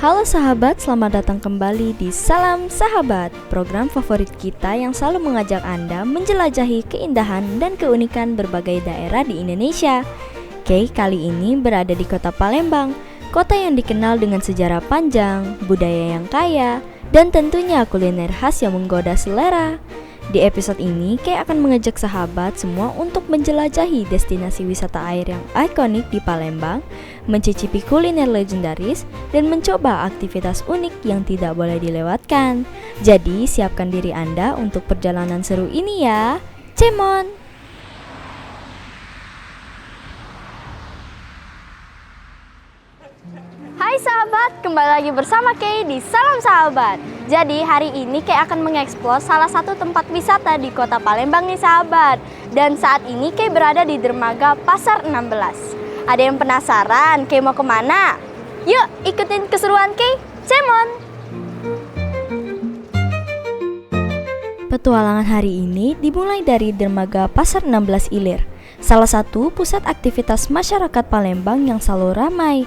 Halo sahabat, selamat datang kembali di Salam Sahabat, program favorit kita yang selalu mengajak Anda menjelajahi keindahan dan keunikan berbagai daerah di Indonesia. Kali ini berada di kota Palembang, kota yang dikenal dengan sejarah panjang, budaya yang kaya, dan tentunya kuliner khas yang menggoda selera. Di episode ini, Kay akan mengajak sahabat semua untuk menjelajahi destinasi wisata air yang ikonik di Palembang, mencicipi kuliner legendaris, dan mencoba aktivitas unik yang tidak boleh dilewatkan. Jadi, siapkan diri Anda untuk perjalanan seru ini ya. Cemon! Hai sahabat, kembali lagi bersama Kay di Salam Sahabat. Jadi hari ini Kay akan mengeksplor salah satu tempat wisata di kota Palembang nih sahabat. Dan saat ini Kay berada di dermaga Pasar 16. Ada yang penasaran Kay mau kemana? Yuk ikutin keseruan Kay, Cemon! Petualangan hari ini dimulai dari dermaga Pasar 16 Ilir, salah satu pusat aktivitas masyarakat Palembang yang selalu ramai.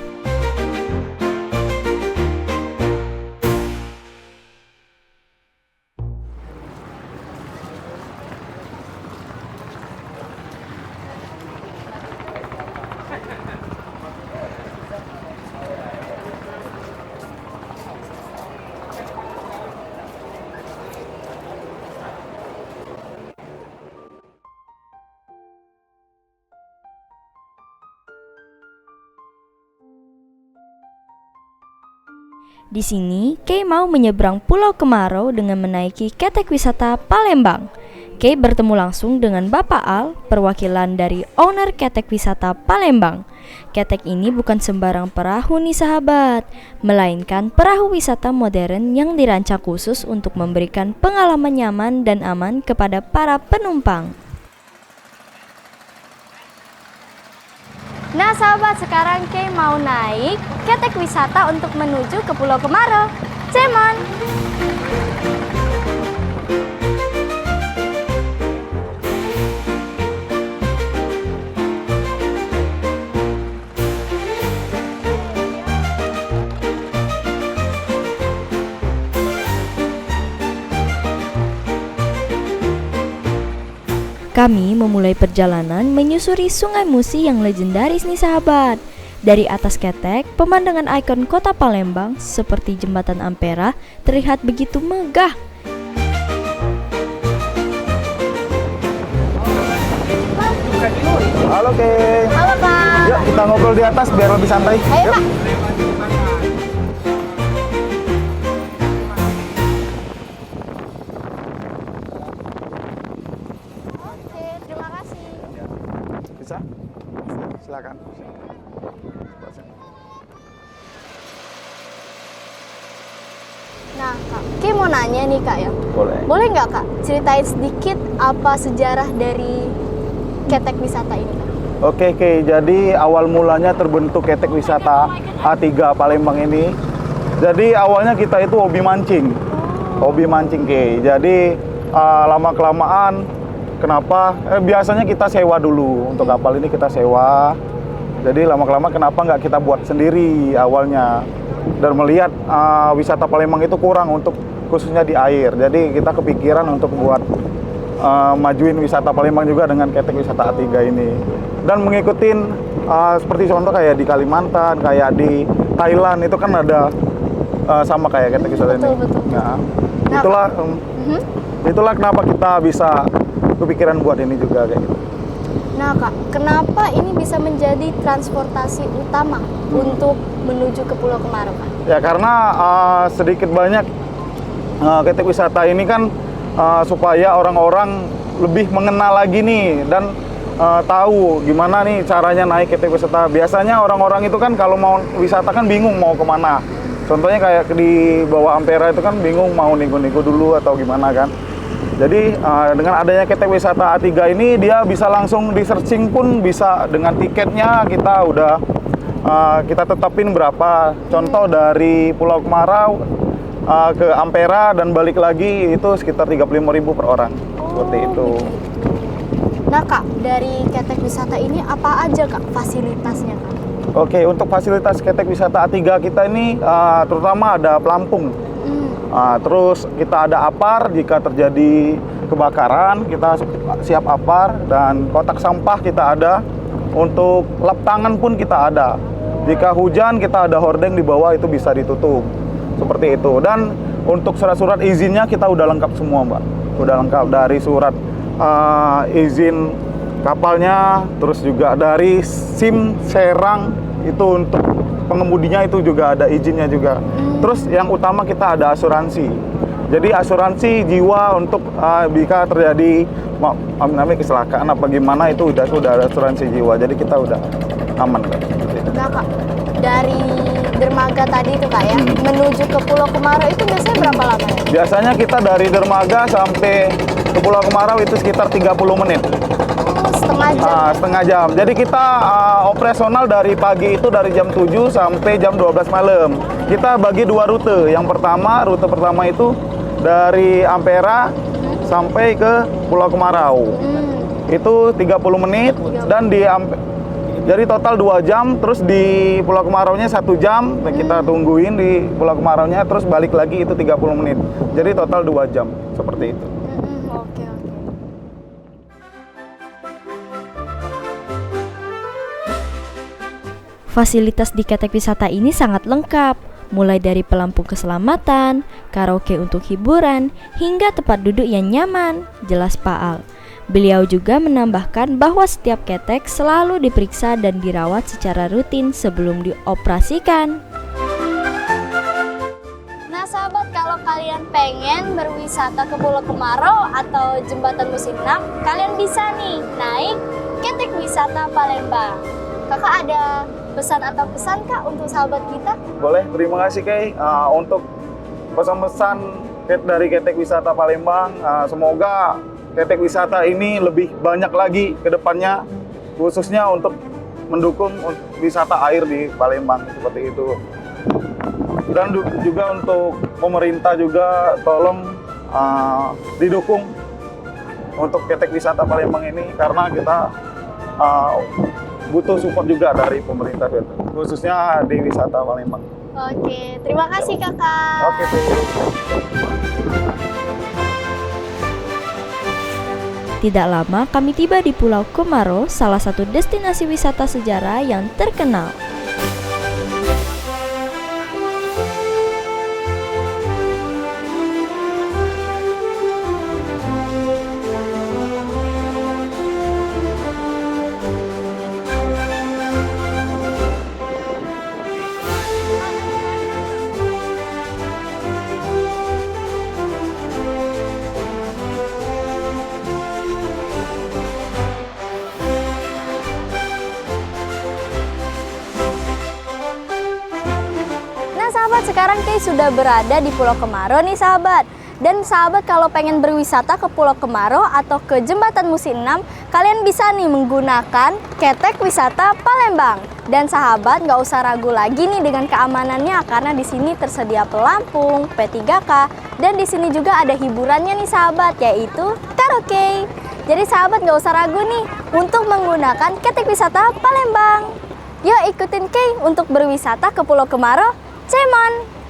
Di sini, Kay mau menyeberang Pulau Kemarau dengan menaiki ketek wisata Palembang. Kay bertemu langsung dengan Bapak Al, perwakilan dari owner ketek wisata Palembang. Ketek ini bukan sembarang perahu nih sahabat, melainkan perahu wisata modern yang dirancang khusus untuk memberikan pengalaman nyaman dan aman kepada para penumpang. Nah sahabat, sekarang Kay mau naik ketek wisata untuk menuju ke Pulau Kemarau. Cemon! Kami memulai perjalanan menyusuri Sungai Musi yang legendaris nih sahabat. Dari atas ketek, pemandangan ikon kota Palembang seperti Jembatan Ampera terlihat begitu megah. Halo Kay. Halo Pak. Yuk kita ngobrol di atas biar lebih santai. Ayo Yuk. Pak. Oke, terima kasih. Bisa? Silakan. Nah Kak, Kay mau nanya nih Kak ya. Boleh. Boleh nggak Kak ceritain sedikit apa sejarah dari ketek wisata ini Kak? Oke Kay, jadi awal mulanya terbentuk ketek wisata A3 Palembang ini. Jadi awalnya kita itu hobi mancing. Hobi mancing Kay. Jadi lama-kelamaan kenapa? Biasanya kita sewa dulu. Untuk kapal ini kita sewa. Jadi lama-kelamaan kenapa nggak kita buat sendiri awalnya? Dan melihat wisata Palembang itu kurang untuk khususnya di air. Jadi kita kepikiran untuk buat majuin wisata Palembang juga dengan ketek wisata A3 ini. Dan mengikuti seperti contoh kayak di Kalimantan, kayak di Thailand itu kan ada sama kayak ketek wisata ini. Betul. Nah, itulah kenapa kita bisa kepikiran buat ini juga kayak gitu. Nah Kak, kenapa ini bisa menjadi transportasi utama untuk menuju ke Pulau Kemarau Kak? Ya karena sedikit banyak ketek wisata ini kan supaya orang-orang lebih mengenal lagi nih dan tahu gimana nih caranya naik ketek wisata. Biasanya orang-orang itu kan kalau mau wisata kan bingung mau kemana. Contohnya kayak di bawah Ampera itu kan bingung mau nego-nego dulu atau gimana kan. Jadi dengan adanya ketek wisata A3 ini dia bisa langsung di searching pun bisa dengan tiketnya kita udah kita tetapin berapa. Contoh dari Pulau Kemarau ke Ampera dan balik lagi itu sekitar 35.000 per orang. Seperti itu. Nah Kak, dari ketek wisata ini apa aja Kak fasilitasnya Kak? Oke, untuk fasilitas ketek wisata A3 kita ini terutama ada pelampung. Terus kita ada apar jika terjadi kebakaran, kita siap apar, dan kotak sampah kita ada. Untuk lap tangan pun kita ada. Jika hujan kita ada hordeng di bawah, itu bisa ditutup. Seperti itu. Dan untuk surat-surat izinnya kita udah lengkap semua, Mbak. Udah lengkap dari surat izin kapalnya, terus juga dari SIM serang itu untuk pengemudinya itu juga ada izinnya juga. Terus yang utama kita ada asuransi. Jadi asuransi jiwa untuk jika terjadi namanya kecelakaan apa gimana itu udah ada asuransi jiwa. Jadi kita udah aman, Kak. Nah, Kak, dari dermaga tadi itu Kak ya, menuju ke Pulau Kemarau itu biasanya berapa lama ya? Biasanya kita dari dermaga sampai ke Pulau Kemarau itu sekitar 30 menit. Setengah jam. Setengah jam. Jadi kita operasional dari pagi itu dari jam 7 sampai jam 12 malam. Kita bagi 2 rute. Rute pertama itu dari Ampera sampai ke Pulau Kemarau. Itu 30 menit dan jadi total 2 jam, terus di Pulau Kemaraunya 1 jam, kita tungguin di Pulau Kemaraunya, terus balik lagi itu 30 menit. Jadi total 2 jam, seperti itu. Oke. Fasilitas di ketek wisata ini sangat lengkap, mulai dari pelampung keselamatan, karaoke untuk hiburan, hingga tempat duduk yang nyaman, jelas Pak Al. Beliau juga menambahkan bahwa setiap ketek selalu diperiksa dan dirawat secara rutin sebelum dioperasikan. Nah sahabat, kalau kalian pengen berwisata ke Pulau Kemarau atau Jembatan Musim 6, kalian bisa nih naik ketek wisata Palembang. Kakak ada pesan atau pesan Kak untuk sahabat kita? Boleh, terima kasih Kay. Untuk pesan-pesan dari ketek wisata Palembang, semoga ketek wisata ini lebih banyak lagi ke depannya, khususnya untuk mendukung wisata air di Palembang, seperti itu. Dan juga untuk pemerintah juga tolong didukung untuk ketek wisata Palembang ini, karena kita butuh support juga dari pemerintah, khususnya di wisata Palembang. Oke, terima kasih Kakak. Oke, Tidak lama kami tiba di Pulau Kemarau, salah satu destinasi wisata sejarah yang terkenal. Sekarang Kay sudah berada di Pulau Kemarau nih sahabat. Dan sahabat kalau pengen berwisata ke Pulau Kemarau atau ke Jembatan Musim 6, kalian bisa nih menggunakan ketek wisata Palembang. Dan sahabat nggak usah ragu lagi nih dengan keamanannya, karena di sini tersedia pelampung, P3K, dan di sini juga ada hiburannya nih sahabat, yaitu karaoke. Jadi sahabat nggak usah ragu nih untuk menggunakan ketek wisata Palembang. Yuk ikutin Kay untuk berwisata ke Pulau Kemarau. Cemon.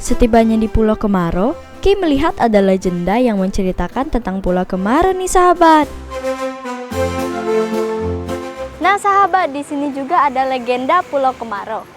Setibanya di Pulau Kemarau, Kay melihat ada legenda yang menceritakan tentang Pulau Kemaro nih sahabat. Nah sahabat, di sini juga ada legenda Pulau Kemaro.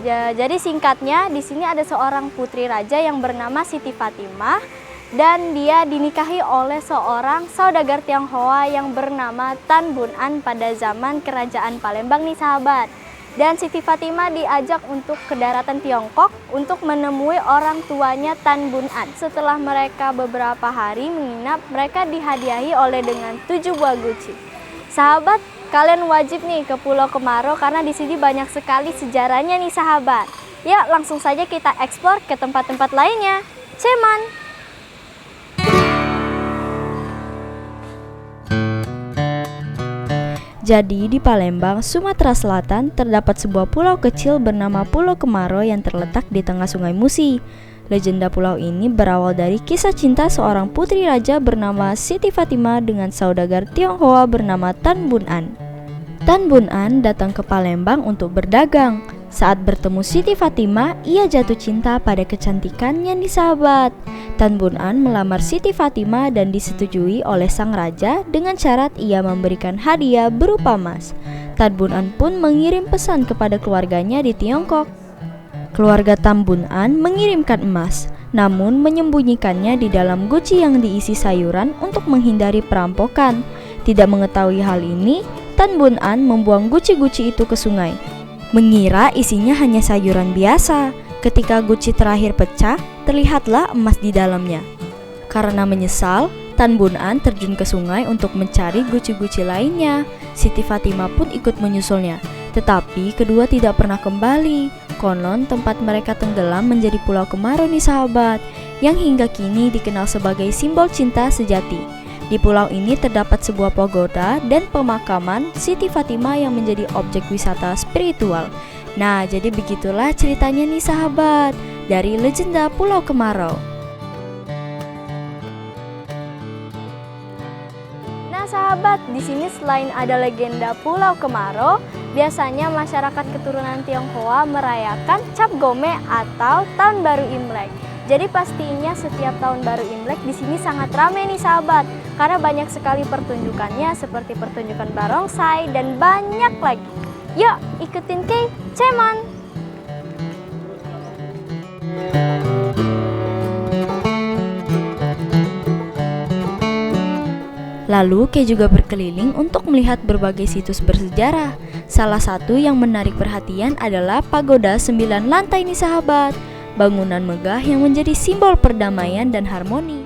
Jadi singkatnya, di sini ada seorang putri raja yang bernama Siti Fatimah dan dia dinikahi oleh seorang saudagar Tionghoa yang bernama Tan Bun An pada zaman kerajaan Palembang nih sahabat. Dan Siti Fatimah diajak untuk ke daratan Tiongkok untuk menemui orang tuanya Tan Bun An. Setelah mereka beberapa hari menginap, mereka dihadiahi oleh dengan 7 buah guci. Sahabat, kalian wajib nih ke Pulau Kemaro karena di sini banyak sekali sejarahnya nih sahabat. Ya, langsung saja kita eksplor ke tempat-tempat lainnya. Ceman! Jadi di Palembang, Sumatera Selatan terdapat sebuah pulau kecil bernama Pulau Kemaro yang terletak di tengah Sungai Musi. Legenda pulau ini berawal dari kisah cinta seorang putri raja bernama Siti Fatimah dengan saudagar Tionghoa bernama Tan Bun An. Tan Bun An datang ke Palembang untuk berdagang. Saat bertemu Siti Fatimah, ia jatuh cinta pada kecantikannya nih sahabat. Tan Bun An melamar Siti Fatimah dan disetujui oleh sang raja dengan syarat ia memberikan hadiah berupa emas. Tan Bun An pun mengirim pesan kepada keluarganya di Tiongkok. Keluarga Tan Bun An mengirimkan emas, namun menyembunyikannya di dalam guci yang diisi sayuran untuk menghindari perampokan. Tidak mengetahui hal ini, Tan Bun An membuang guci-guci itu ke sungai, mengira isinya hanya sayuran biasa. Ketika guci terakhir pecah, terlihatlah emas di dalamnya. Karena menyesal, Tan Bun An terjun ke sungai untuk mencari guci-guci lainnya. Siti Fatimah pun ikut menyusulnya, tetapi kedua tidak pernah kembali. Konon tempat mereka tenggelam menjadi Pulau Kemaro nih sahabat, yang hingga kini dikenal sebagai simbol cinta sejati. Di pulau ini terdapat sebuah pagoda dan pemakaman Siti Fatimah yang menjadi objek wisata spiritual. Nah, jadi begitulah ceritanya nih sahabat dari legenda Pulau Kemaro. Nah sahabat, di sini selain ada legenda Pulau Kemaro, biasanya masyarakat keturunan Tionghoa merayakan Cap Gome atau Tahun Baru Imlek. Jadi pastinya setiap tahun baru Imlek di sini sangat ramai nih sahabat, karena banyak sekali pertunjukannya seperti pertunjukan barongsai dan banyak lagi. Yuk ikutin Kay, Ceman! Lalu Kay juga berkeliling untuk melihat berbagai situs bersejarah. Salah satu yang menarik perhatian adalah Pagoda 9 lantai nih sahabat. Bangunan megah yang menjadi simbol perdamaian dan harmoni.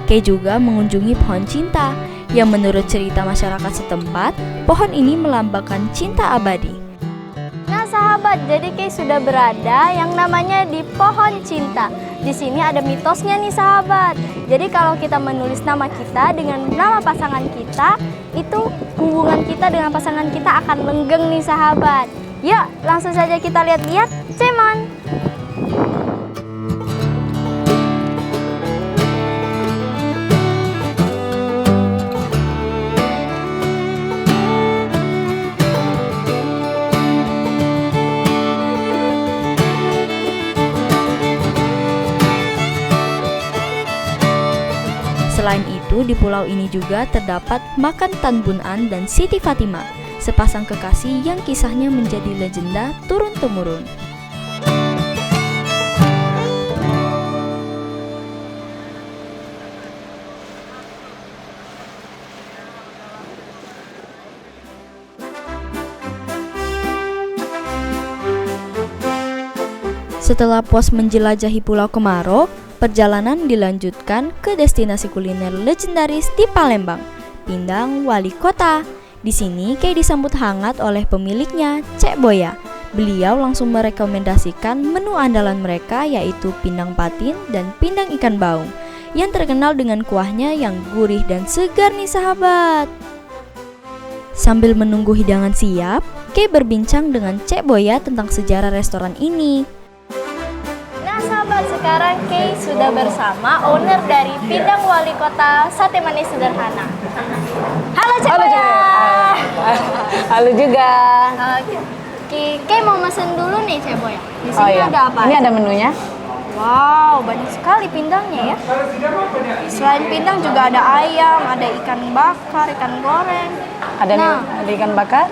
Kay juga mengunjungi pohon cinta, yang menurut cerita masyarakat setempat, pohon ini melambangkan cinta abadi. Nah sahabat, jadi Kay sudah berada yang namanya di pohon cinta. Di sini ada mitosnya nih sahabat. Jadi kalau kita menulis nama kita dengan nama pasangan kita, itu hubungan kita dengan pasangan kita akan langgeng nih sahabat. Yuk langsung saja kita lihat-lihat, Ceman! Selain itu, di pulau ini juga terdapat makam Tan Bun An dan Siti Fatimah, sepasang kekasih yang kisahnya menjadi legenda turun-temurun. Setelah puas menjelajahi Pulau Kemaro, perjalanan dilanjutkan ke destinasi kuliner legendaris di Palembang, Pindang Wali Kota. Di sini Kay disambut hangat oleh pemiliknya, Cek Boya. Beliau langsung merekomendasikan menu andalan mereka yaitu pindang patin dan pindang ikan baung, yang terkenal dengan kuahnya yang gurih dan segar nih sahabat. Sambil menunggu hidangan siap, Kay berbincang dengan Cek Boya tentang sejarah restoran ini. Nah sahabat, sekarang Kay sudah bersama owner dari Pindang Wali Kota Sate Manis Sederhana. Halo Cek Boya. Halo juga. Kay mau mesen dulu nih Cek Boya. Di sini ada apa? Ini ada menunya. Wow, banyak sekali pindangnya ya. Selain pindang juga ada ayam, ada ikan bakar, ikan goreng. Ada ikan bakar.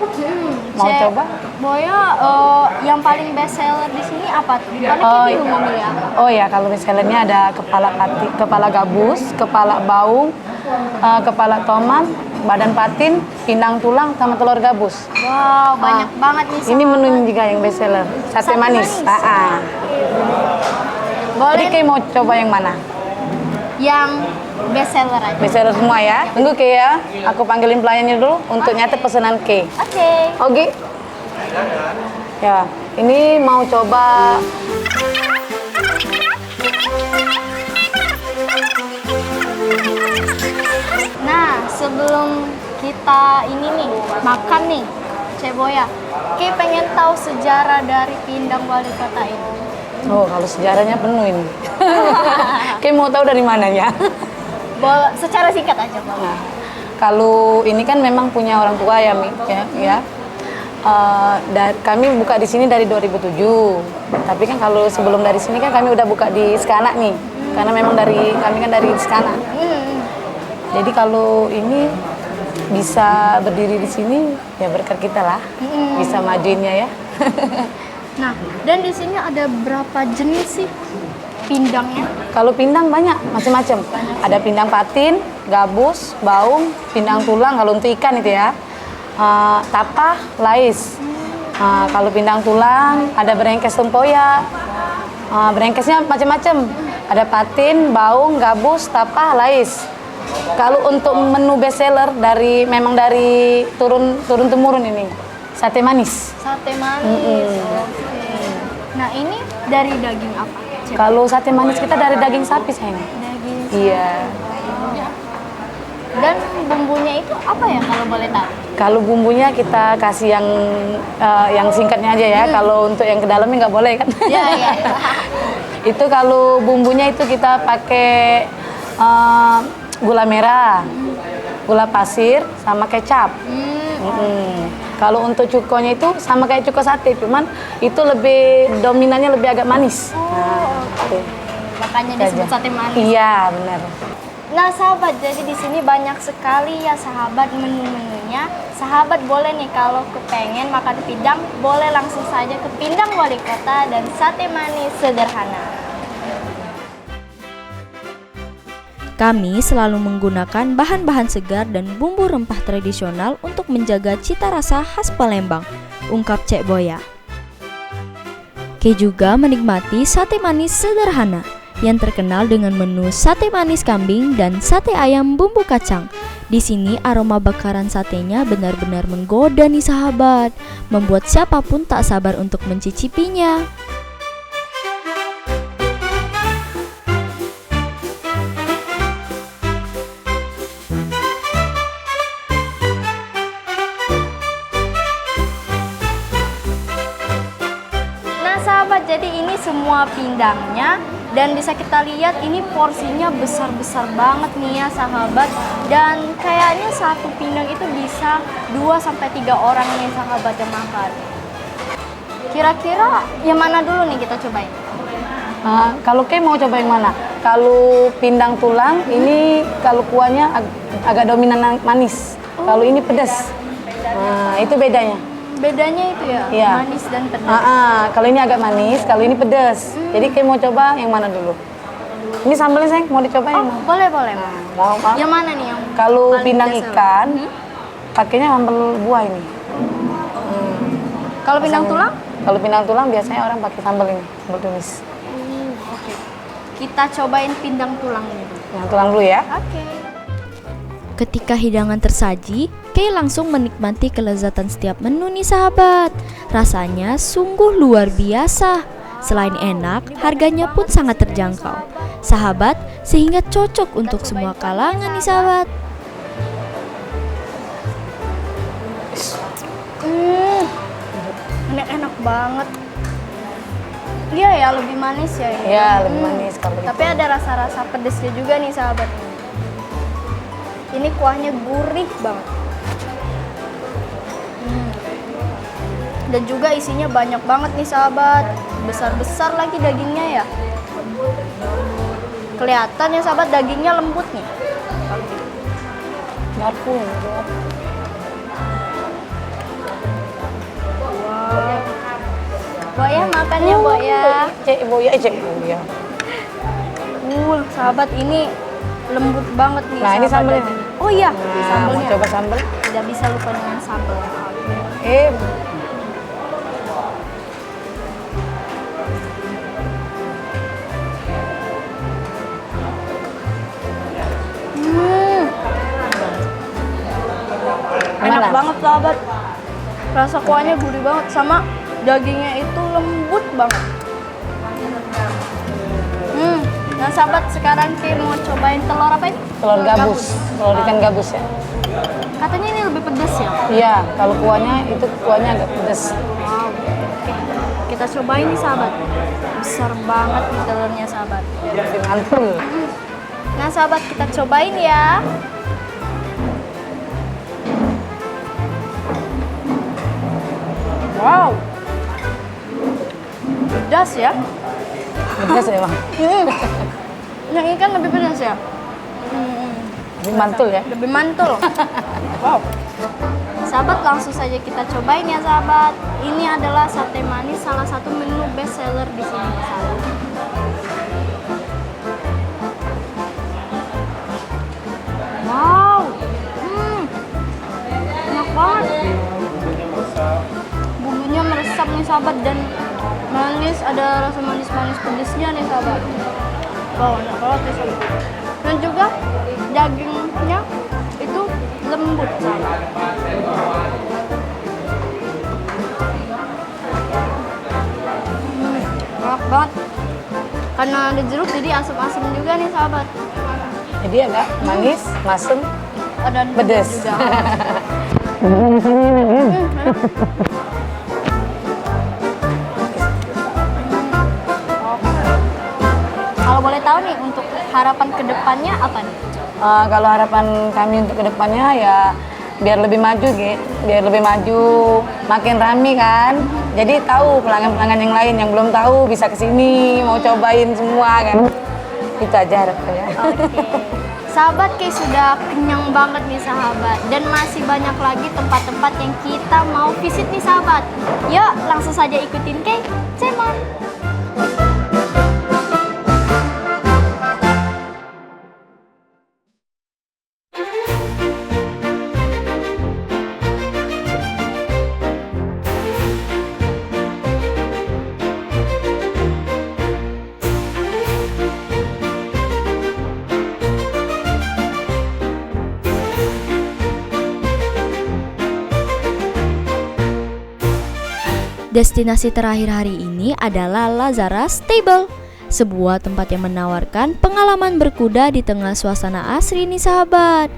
Mau Cek coba? Boya, yang paling best seller di sini apa tuh? Karena kita bingung mau milih apa. Oh ya, kalau misalnya ada kepala gabus, kepala baung, kepala tomat, badan patin, pindang tulang, sama telur gabus. Wow, banyak banget nih. Ini menu juga yang best seller, sate manis. Boleh. Jadi Kay mau coba yang mana? Yang best seller aja. Best seller semua ya. Tunggu Kay ya. Aku panggilin pelayannya dulu untuk nyatet pesanan Kay. Oke. Oke. Ya, ini mau coba. Nah, sebelum kita ini nih makan nih, Cek Boya, Kay pengen tahu sejarah dari Pindang Wali Kota ini. Oh, kalau sejarahnya penuh ini. Kay mau tahu dari mananya? Secara singkat aja, Bang. Nah, kalau ini kan memang punya orang tua ya, Mi, ya. Kami buka di sini dari 2007. Tapi kan kalau sebelum dari sini kan kami udah buka di Skana nih. Karena memang kami kan dari Skana. Jadi kalau ini bisa berdiri di sini ya berkat kita lah. Bisa majuinnya ya. Nah, dan di sini ada berapa jenis sih pindangnya? Kalau pindang banyak, macam-macam. Ada pindang patin, gabus, baung, pindang tulang kalau untuk ikan itu ya. Tapah, lais. Kalau pindang tulang, ada berengkes tempoyak. Berengkesnya macam-macam. Ada patin, baung, gabus, tapah, lais. Kalau untuk menu best seller memang dari turun temurun ini, sate manis. Sate manis. Oke. Nah, ini dari daging apa? Cek? Kalau sate manis kita dari daging sapi sayang. Daging. Iya. Dan bumbunya itu apa ya kalau boleh tahu? Kalau bumbunya kita kasih yang singkatnya aja ya. Kalau untuk yang ke dalamnya nggak boleh kan? Iya. Itu kalau bumbunya itu kita pakai gula merah, gula pasir, sama kecap. Kalau untuk cukonya itu sama kayak cuko sate, cuman itu dominannya lebih agak manis. Oke. Makanya disebut sate manis. Iya, benar. Nah, sahabat, jadi di sini banyak sekali ya sahabat menu-menunya. Sahabat boleh nih kalau kepengen makan pindang, boleh langsung saja ke Pindang Wali Kota dan Sate Manis Sederhana. Kami selalu menggunakan bahan-bahan segar dan bumbu rempah tradisional untuk menjaga cita rasa khas Palembang, ungkap Cek Boya. Kay juga menikmati sate manis sederhana yang terkenal dengan menu sate manis kambing dan sate ayam bumbu kacang. Di sini aroma bakaran satenya benar-benar menggoda nih sahabat, membuat siapapun tak sabar untuk mencicipinya. Sahabat, jadi ini semua pindangnya dan bisa kita lihat ini porsinya besar-besar banget nih ya sahabat, dan kayaknya satu pindang itu bisa 2-3 orang nih sahabat yang makan. Kira-kira yang mana dulu nih kita cobain? Kalau Kay mau coba yang mana? Kalau pindang tulang ini kalau kuahnya agak dominan manis. Kalau ini pedas. Itu bedanya. Bedanya itu ya, iya. Manis dan pedas. Kalau ini agak manis, kalau ini pedas. Jadi Kay mau coba yang mana dulu? Ini sambalnya sayang, mau dicoba yang mana? Boleh. Mau? Yang mana nih yang Kalau paling pindang pedas? ikan, pakainya sambal buah ini. Kalau pindang tulang? Kalau pindang tulang biasanya orang pakai sambal ini, sambal tumis. Oke. Kita cobain pindang tulang ini dulu. Yang tulang dulu ya. Oke. Ketika hidangan tersaji, Kay langsung menikmati kelezatan setiap menu nih sahabat. Rasanya sungguh luar biasa. Selain enak, harganya pun sangat terjangkau. Sahabat, sehingga cocok untuk semua kalangan nih sahabat. Ini enak banget. Iya ya, lebih manis ya ini. Iya, lebih manis kalau Tapi ada rasa-rasa pedesnya juga nih sahabat. Ini kuahnya gurih banget. Dan juga isinya banyak banget nih sahabat. Besar-besar lagi dagingnya ya. Kelihatan ya sahabat, dagingnya lembut nih. Garpu. Bo ya, makannya Bo ya. Cek boya. Sahabat, ini lembut banget nih. Nah, ini sahabat sambelnya. dagingnya. Oh iya, Nah, mau sambelnya. coba sambel? Tidak bisa lupa dengan sambelnya. Enak Gimana? banget sahabat. Rasa kuahnya gurih banget sama dagingnya itu lembut banget. Nah sahabat, sekarang kita mau cobain telur apa ini? Telur gabus. Telur ikan gabus ya. Katanya ini lebih pedas ya? Iya, kalau kuahnya agak pedas. Wow. Oke, kita cobain nih sahabat. Besar banget nih telurnya sahabat. Lebih mantul. Nah sahabat, kita cobain ya. Wow. Pedas ya. Pedas ya, Bang. Yang ini kan lebih pedas ya. Lebih mantul ya. Lebih mantul. Wow. Sahabat, langsung saja kita cobain ya sahabat. Ini adalah sate manis, salah satu menu best seller di sini sahabat. Wow. Enak banget. Bumbunya meresap nih sahabat dan manis, ada rasa manis-manis pedesnya nih sahabat. Wow, enak banget nih sahabat. Dan juga dagingnya itu lembut sahabat. Enak banget. Karena ada jeruk jadi asam-asam juga nih sahabat. Jadi agak manis, masem, Ada pedes. juga. Kalau boleh tahu nih untuk harapan kedepannya apa nih? Kalau harapan kami untuk kedepannya ya biar lebih maju, biar lebih maju, makin rame kan. Jadi tahu pelanggan-pelanggan yang lain yang belum tahu bisa kesini, mau cobain semua kan. Itu aja harapannya. Oke. Sahabat, Kay sudah kenyang banget nih sahabat. Dan masih banyak lagi tempat-tempat yang kita mau visit nih sahabat. Yuk langsung saja ikutin Kay, Cemon. Destinasi terakhir hari ini adalah Lazarus Stable, sebuah tempat yang menawarkan pengalaman berkuda di tengah suasana asri nih sahabat.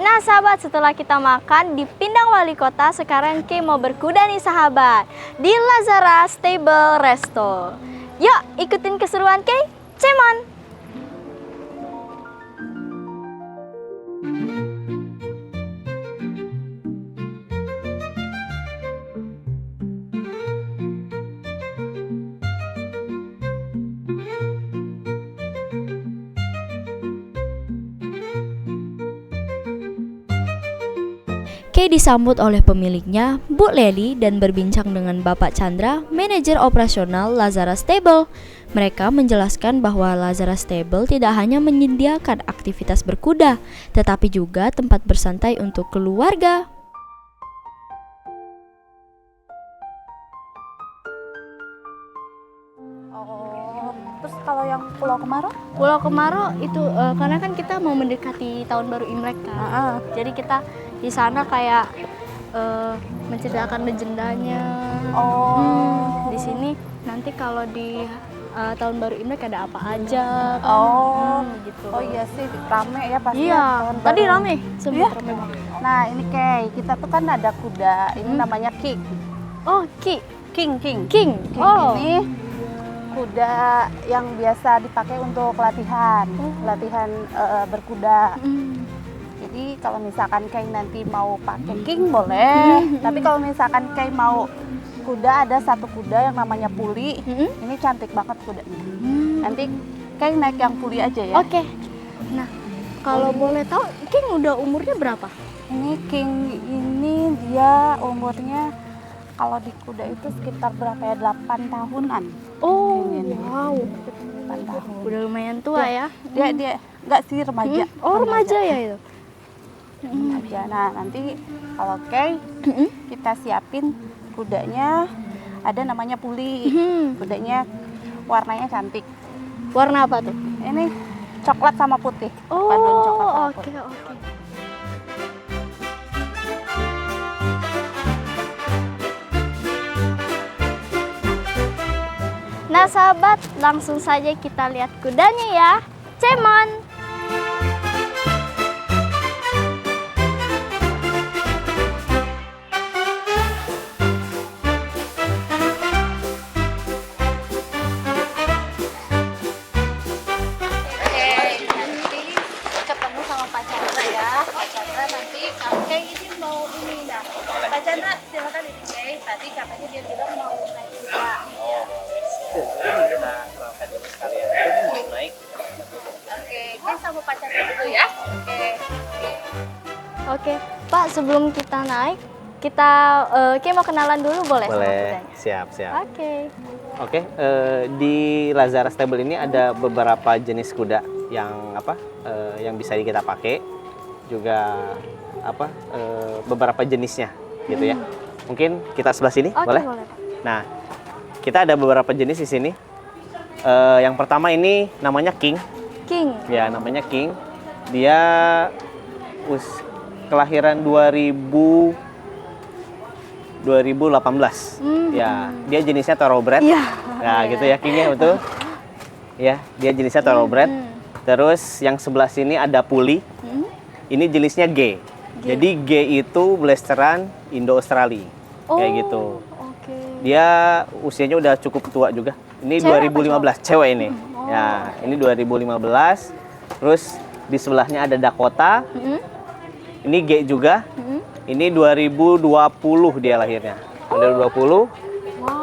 Nah sahabat, setelah kita makan di Pindang Wali Kota, sekarang Kay mau berkuda nih sahabat di Lazarus Stable Resto. Yuk ikutin keseruan Kay, Cemon. Kay disambut oleh pemiliknya, Bu Leli, dan berbincang dengan Bapak Chandra, manajer operasional Lazarus Stable. Mereka menjelaskan bahwa Lazarus Stable tidak hanya menyediakan aktivitas berkuda, tetapi juga tempat bersantai untuk keluarga. Terus kalau yang Pulau Kemaro? Pulau Kemaro itu karena kan kita mau mendekati tahun baru Imlek kan. Jadi kita di sana kayak menceritakan legendanya. Di sini nanti kalau di tahun baru Imlek ada apa aja kan. Gitu. Oh iya sih, rame ya pasti. Iya, tahun tadi baru. rame, sempat rame banget. Nah ini Kay, kita tuh kan ada kuda, ini namanya King. Oh, King. King. Oh. Ini kuda yang biasa dipakai untuk latihan berkuda. Jadi kalau misalkan Kay nanti mau pakai King boleh, tapi kalau misalkan Kay mau kuda, ada satu kuda yang namanya Puli. Ini cantik banget kudanya. Nanti Kay naik yang Puli aja ya. Oke. Nah, kalau boleh tahu King udah umurnya berapa? Ini King ini dia umurnya kalau di kuda itu sekitar berapa ya? 8 tahunan. Oh, Ini. wow. 8 tahun. Udah lumayan tua ya. Dia enggak sih remaja. Oh, remaja ya itu. Remaja. Nah, nanti kalau Kay kita siapin kudanya, ada namanya Puli. Kudanya warnanya cantik. Warna apa tuh? Ini coklat sama putih. Paduan coklat sama Oke. putih. Nah sahabat, langsung saja kita lihat kudanya ya. Cemon. Ketemu sama Pak Chandra ya. Pak Chandra nanti kalau Kay ini mau ini dah. Pak Chandra silakan ini Kay. Tadi katanya dia bilang mau naik kuda. Kita kenalkan dulu sekalian. Belum naik. Oke, Kay sama Pak Chandra dulu ya. Oke, Pak, sebelum kita naik, kita Kay mau kenalan dulu boleh sama Boleh. kudanya? Siap. Oke. Oke, di Lazara Stable ini ada beberapa jenis kuda yang yang bisa kita pakai, juga beberapa jenisnya gitu ya. Mungkin kita sebelah sini, Oke, boleh? boleh, Pak. Nah, kita ada beberapa jenis di sini. Yang pertama ini namanya King. King. Ya, namanya King. Dia kelahiran 2018. Ya, dia jenisnya Thoroughbred. Iya. Nah, gitu ya Kingnya betul. Ya, dia jenisnya Thoroughbred. Terus yang sebelah sini ada Puli. Ini jenisnya G. Jadi G itu blasteran Indo-Australia. Kayak gitu. Oke. Dia usianya udah cukup tua juga. Ini Cewek 2015, cewek ini. Ya, ini 2015. Terus di sebelahnya ada Dakota. Ini G juga. Ini 2020 dia lahirnya. 2020.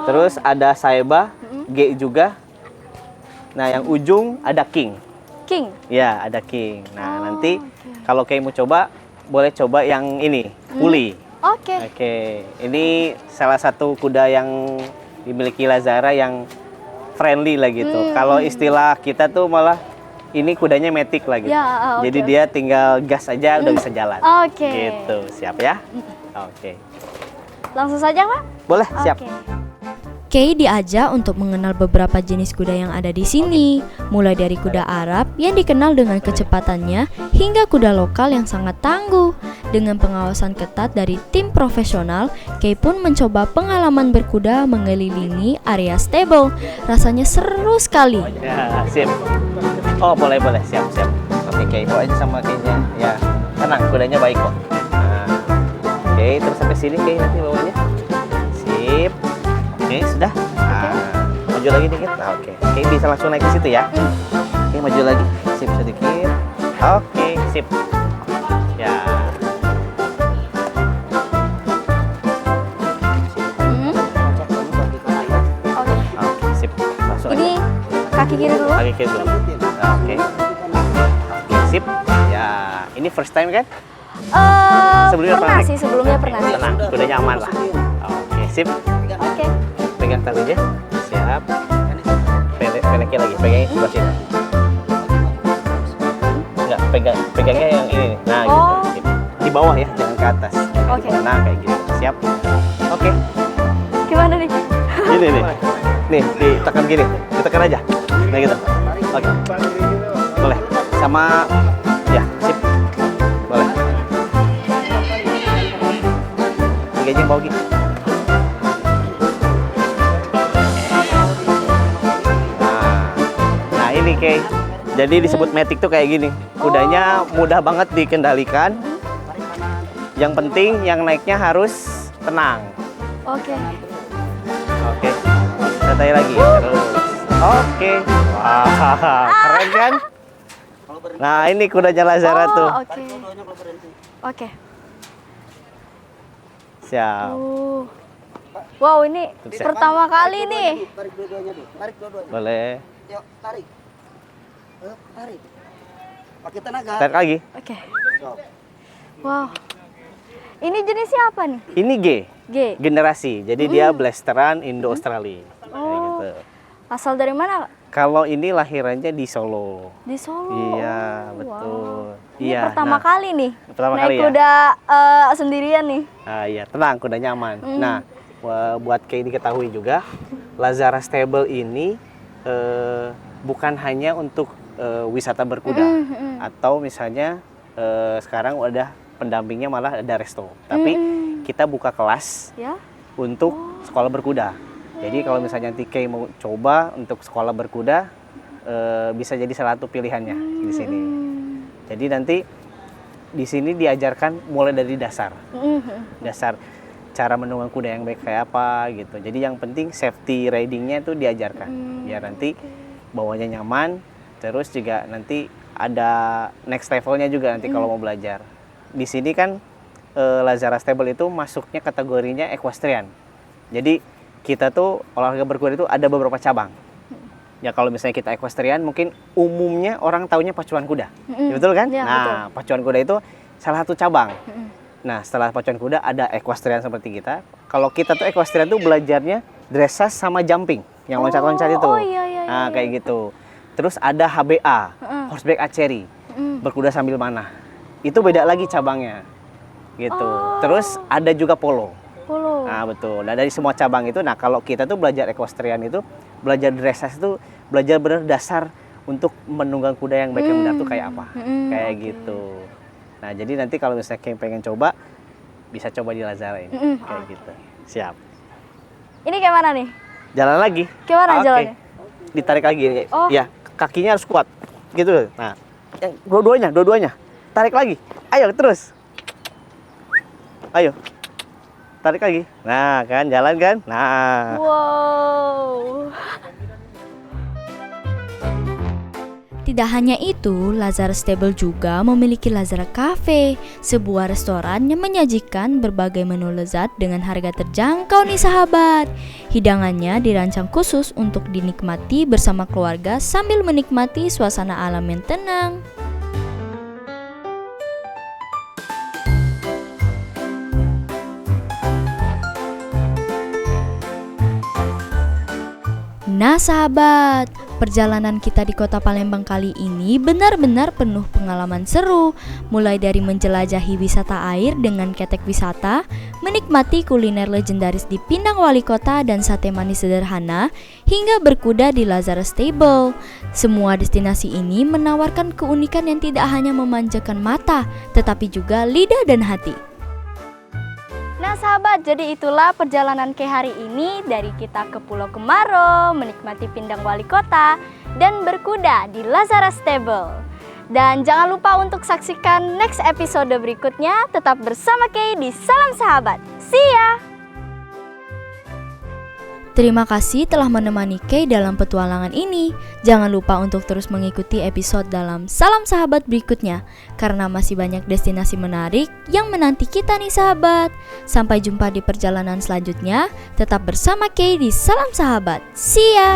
Terus ada Saeba, G juga. Nah, yang ujung ada King. King. Ya, ada King. Nah, nanti kalau Kay mau coba, boleh coba yang ini, Puli. Oke. Oke, ini salah satu kuda yang dimiliki Lazara yang friendly lah gitu. Kalau istilah kita tuh malah ini kudanya matic lah gitu. Ya, oke, Jadi dia tinggal gas aja udah bisa jalan. Oke. Gitu, siap ya? Oke. Langsung saja, Pak? Boleh, siap. Oke. Kay diajak untuk mengenal beberapa jenis kuda yang ada di sini, mulai dari kuda Arab yang dikenal dengan kecepatannya hingga kuda lokal yang sangat tangguh. Dengan pengawasan ketat dari tim profesional, Kay pun mencoba pengalaman berkuda mengelilingi area stable. Rasanya seru sekali. Ya, sip. Oh, boleh, siap. Oke, Kay, bawa aja sama Kaynya. Ya, tenang, kudanya baik kok. Nah, oke, terus sampai sini Kay nanti bawanya. Sip. Oke, sudah. Nah, maju lagi dikit. Nah, oke. Oke, bisa langsung naik ke situ ya. Oke, maju lagi. Sip, sedikit. Oke, sip. Ya. Oke, sip. Langsung Ini kaki kiri dulu. Kaki kiri dulu. Nah, oke. Oke, sip. Ya, ini first time kan? Sebelumnya Pernah pernah sih, sebelumnya pernah. Tenang, kudanya aman lah. Oke, sip. Oke. Pegang talinya. Siap. Peleknya lagi, pegangnya sebelah sini. Enggak, pegangnya yang ini. Nah, gitu. Sip. Di bawah ya, jangan ke atas. Oke. Nah, kayak gitu. Siap. Oke. Gimana nih? Gini nih. Nih, ditekan gini. Ditekan aja. Nah, gitu. Oke. Boleh. Sama ya, sip. Boleh. Gajeng bawa gitu. Nah, ini Kay. Jadi disebut matic tuh kayak gini. Kudanya mudah banget dikendalikan. Yang penting yang naiknya harus tenang. Oke. Oke. Santai lagi terus. Oke. Wah, keren kan? Nah, ini kudanya Lazara tuh. Oke. Oke. Siap. Wow, ini Siap. pertama kali nih. Tarik dua-duanya deh. Tarik dua-duanya. Boleh. Yuk, tarik. Tarik. Pakai tenaga. Tarik lagi. Oke. So. Wow. Ini jenisnya apa nih? Ini G. G. Generasi. Jadi dia blasteran Indo-Australia. Kayak Oh. gitu. Asal dari mana? Kalau ini lahirannya di Solo. Di Solo. Iya, betul. Ini Iya. pertama nah, kali nih. Pertama naik kali ya. kuda sendirian nih. Ah, iya, tenang, kudanya aman. Nah, buat kayak diketahui juga, Lazara Stable ini bukan hanya untuk wisata berkuda, atau misalnya sekarang udah pendampingnya malah ada resto. Tapi kita buka kelas Ya. untuk sekolah berkuda. Jadi kalau misalnya nanti Kay mau coba untuk sekolah berkuda, bisa jadi salah satu pilihannya di sini. Jadi nanti di sini diajarkan mulai dari dasar. Dasar cara menunggang kuda yang baik kayak apa gitu. Jadi yang penting safety ridingnya itu diajarkan. Biar nanti bawanya nyaman. Terus juga nanti ada next levelnya juga nanti kalau mau belajar. Di sini kan Lazara Stable itu masuknya kategorinya equestrian. Jadi kita tuh olahraga berkuda itu ada beberapa cabang. Ya kalau misalnya kita equestrian mungkin umumnya orang taunya pacuan kuda. Ya, betul kan? Ya, Nah, betul. pacuan kuda itu salah satu cabang. Nah, setelah pacuan kuda ada equestrian seperti kita. Kalau kita tuh equestrian tuh belajarnya dressage sama jumping, yang loncat-loncat itu. Oh, iya, iya, Nah, iya. kayak gitu. Terus ada HBA, horseback archery, berkuda sambil manah. Itu beda lagi cabangnya. Gitu. Terus ada juga polo. Polo. Nah, betul. Nah, dari semua cabang itu, nah kalau kita tuh belajar equestrian itu, belajar dressage itu belajar benar dasar untuk menunggang kuda yang baik yang benar tuh kayak apa. Kayak gitu. Nah, jadi nanti kalau misalnya kayak pengen coba, bisa coba di Lazara ini. Kayak gitu. Siap. Ini kayak mana nih? Jalan lagi. Gimana Oke. jalannya? Ditarik lagi. Oh. Ya, kakinya harus kuat. Gitu. Nah, yang dua-duanya. Tarik lagi. Ayo terus. Ayo. Tarik lagi. Nah, kan jalan kan? Nah. Wow. Tidak hanya itu, Lazara Stable juga memiliki Lazara Cafe, sebuah restoran yang menyajikan berbagai menu lezat dengan harga terjangkau nih sahabat. Hidangannya dirancang khusus untuk dinikmati bersama keluarga sambil menikmati suasana alam yang tenang. Nah sahabat, perjalanan kita di kota Palembang kali ini benar-benar penuh pengalaman seru. Mulai dari menjelajahi wisata air dengan ketek wisata, menikmati kuliner legendaris di Pindang Wali Kota dan sate manis sederhana, hingga berkuda di Lazara Stable. Semua destinasi ini menawarkan keunikan yang tidak hanya memanjakan mata, tetapi juga lidah dan hati. Nah sahabat, jadi itulah perjalanan ke hari ini dari kita ke Pulau Kemaro, menikmati Pindang Wali Kota, dan berkuda di Lazara Stable. Dan jangan lupa untuk saksikan next episode berikutnya, tetap bersama Kay di Salam Sahabat. See ya! Terima kasih telah menemani Kay dalam petualangan ini. Jangan lupa untuk terus mengikuti episode dalam Salam Sahabat berikutnya, karena masih banyak destinasi menarik yang menanti kita nih sahabat. Sampai jumpa di perjalanan selanjutnya. Tetap bersama Kay di Salam Sahabat. See ya!